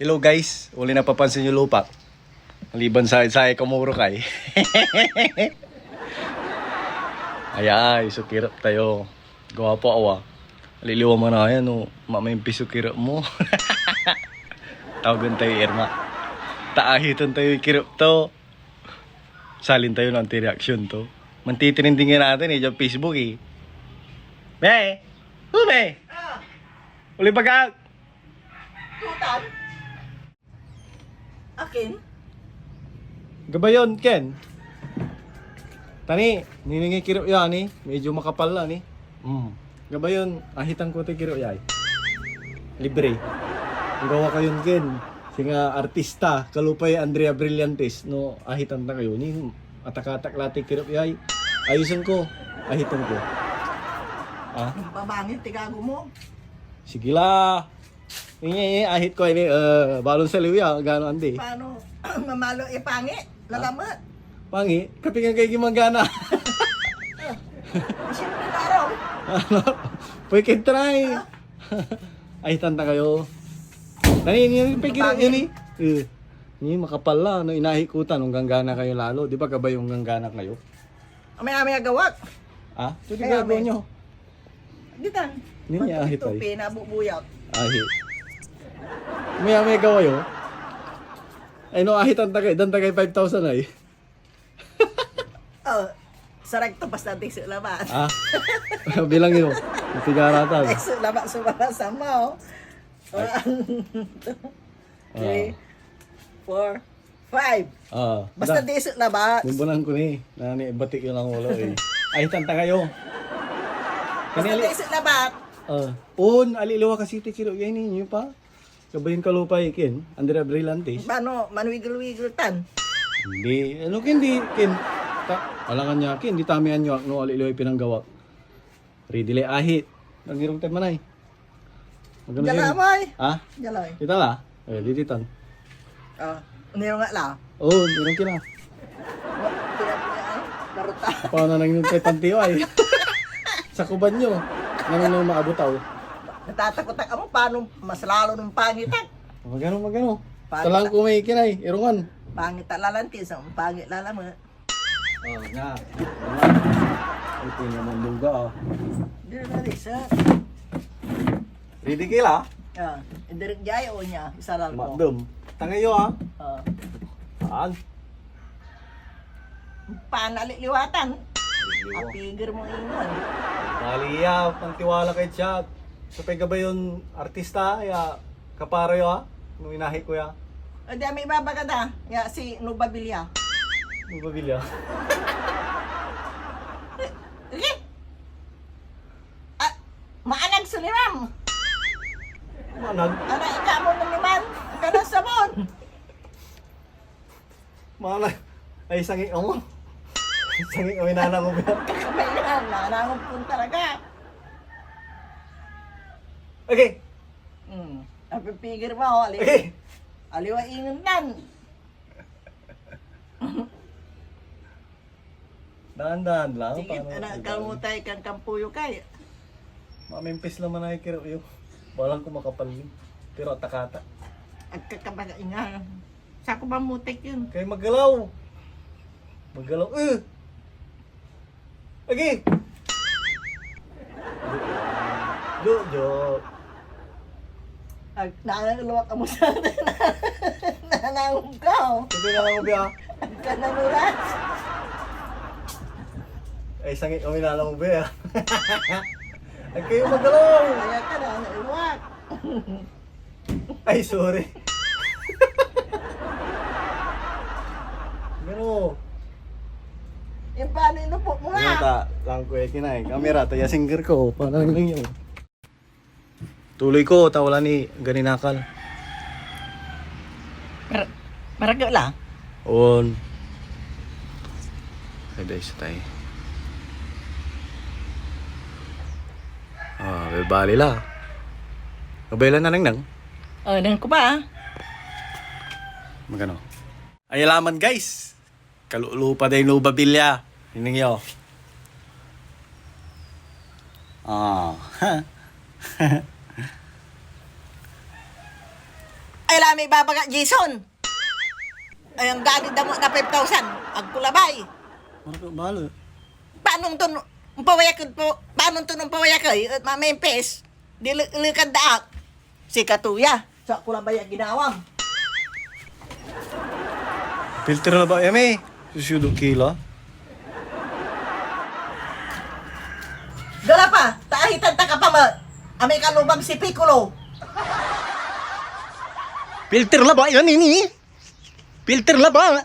Hello guys, uli na papansin yung lupa. Maliban sa kamuro kay. Ay, sukirap tayo. Gawa po awa. Aliliwa mo na yan, no. Mamayimpi sukirap mo. Tawagan tayo, Irma. Taahitan tayo yung kirap to. Salin tayo ng anti-reaction to. Mantitinindingin natin dyan Facebook eh. Be! Ube! Uli bagag! Tutan? Akin? Gabayon, Ken. Tani, niningi kirap yan eh. Medyo makapal na eh. Gabayon, ahitan ko tayo kirap yan. Libre. Ang gawa kayon, Ken. Singa artista, kalupay Andrea Brillantes. No, ahitan na kayo. Ni atakatak lati kirap yan. Ayusin ko. Ahitan ko. Ah? Pabangit, tigago mo. Sige la. Ini ahit ko ini balon sa liwya gano andi. Paano mamalo ipangi? Lalamat. Pangi, kapingan kay gimagana. Siyempre laro. Pwede try. Ay tanta kayo. Tani ini pigil ini. Ni makapal la no inahikutan ng ganggana kayo lalo, di ba gabay yung ganggana kayo? Amay gawak. Ah, tuti gagawin nyo. Gitan. Niya ahit ay. Tupi na bubuyat. Ahit. May gawayo. Ay no ahitan tagay, dan tagay 5,000 ay. Oh, sarag to basta di sa labat. Ah. Bilang yun. Tigaratan. Di sa labat sa mga sama oh. 3, 4, 5. Ah. Basta di sa labat. Bumbunan ko ni. Nani batik yun lang ulo eh. Ahitan tagayo. Basta di sa labat. Aliliwa kasi tikiro yan ninyo pa. Kabayin kalupay kin, Andrea Brillantes. Paano manwigil-wigil tan? Hindi, ano kin di kin. Alangan niya kin, di tamihan nyo no aliliwa pinanggawa. Ridile ahit. Nangirong tayo manay. Jalamay. Ha? Jalay. Kita la? Lititan. Nero nga la. Mirong kina. Laruta. Paano nang yung kay pantiyo ay? Sa kuban nyo. Nang maabutaw. Natatakot ako paano mas lalo ng pangitan. Magano. Pangit. Talang ko may kinay, irungan. Pangit lalantis, ang pangit lalaman. Nga. Ito naman luga Hindi na sa. Ready kila? Indirect jaya o niya, isaral mo. Madam. Tangayo ha. Saan? Panaliliwatan. Apigir mo ingon. Baliya, pantiwala kay Chad. Supay ka ba yun artista? Ya, kaparo yo ha? Nung inahi ko ya. O di may babaga na. Ya, si Nubabilya. Nung babilya. Okay. Maanag suliram. Manag. Ana ika mo naman. Kanang sabon. Manag. Ay, sangi mo. Sangi kami nana mo ba? Kakabayan. Nanangong pun talaga. Okay. Napipigir mo. Okay. Aliwa ingon nan. Dahan-dahan lang. Sige, anak kalmutay kang kampuyo kay. Mamimpis naman ay kiro yun. Walang kumakapalin. Pero atakata. At kakabaga nga. Sako ba mutek yun? Kaya magalaw. Magalaw. Okay. Jo. Nananaluwak ka mo sa nanangong ka. Sige na lang mo biya. Ang kananuras. Ay, sangit kami na lang mo biya. Ay, kayo magalaw. Kaya ka na, naluwak. Ay, sorry. Gano. Yung paano inupok mo nga? Ano lang ko kinay. Kamera, taya singer ko. Paano lang yun? Tuloy ko, tawala ni ganinakal. Maraga lang. On. Ay, dahil sa tayo. Bebali la. Kabaylan na nang. Nang ko ba? Magano? Ay, alaman guys. Kalulupa day no babilya. Hining yo. Ay lami babaga Jason. Ay ang gagawin damo na 5,000. Agkulabay. Mahal. Paano to pawayak po? Paano to nung pawayak ay mamempes? Dilikan daak. Si Katuya. Sa kulabay ang ginawang. Filter na ba yami? Susudo kila. Gala pa. Taahitan ta ka pa ma. Amay kalubang si Piccolo. Filter na ba yan ini? Filter na ba?